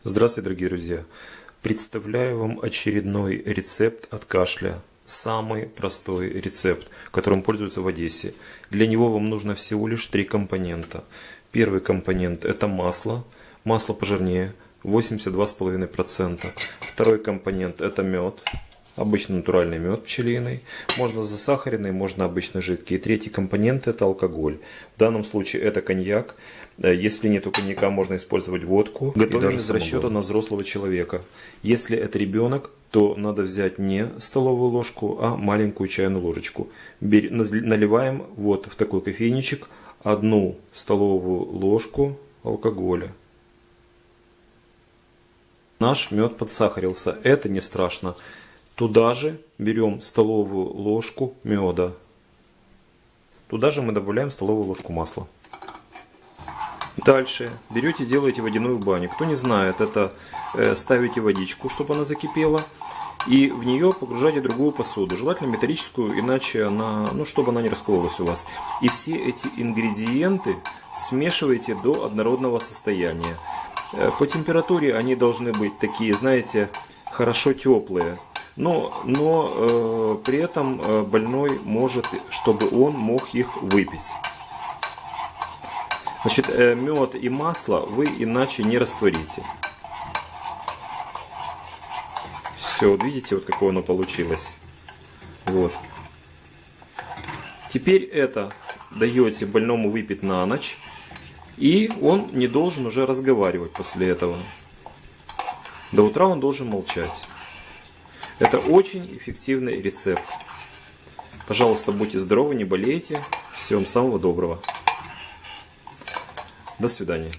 Здравствуйте, дорогие друзья! Представляю вам очередной рецепт от кашля. Самый простой рецепт, которым пользуются в Одессе. Для него вам нужно всего лишь 3 компонента. Первый компонент — это масло. Масло пожирнее, 82,5%. Второй компонент — это мед. Обычный натуральный мед пчелиный. Можно засахаренный, можно обычно жидкий. И третий компонент — это алкоголь. В данном случае это коньяк. Если нету коньяка, можно использовать водку. Готовим из расчета на взрослого человека. Если это ребенок, то надо взять не столовую ложку, а маленькую чайную ложечку. Наливаем вот в такой кофейничек 1 столовую ложку алкоголя. Наш мед подсахарился. Это не страшно. Туда же берем столовую ложку меда. Туда же мы добавляем столовую ложку масла. Дальше берете, делаете водяную баню. Кто не знает, это ставите водичку, чтобы она закипела. И в нее погружаете другую посуду. Желательно металлическую, иначе она, чтобы она не раскололась у вас. И все эти ингредиенты смешиваете до однородного состояния. По температуре они должны быть такие, знаете, хорошо теплые. Но при этом больной может, чтобы он мог их выпить. Значит, мед и масло вы иначе не растворите. Все, вот видите, вот какое оно получилось. Вот. Теперь это даете больному выпить на ночь. И он не должен уже разговаривать после этого. До утра он должен молчать. Это очень эффективный рецепт. Пожалуйста, будьте здоровы, не болейте. Всего вам самого доброго. До свидания.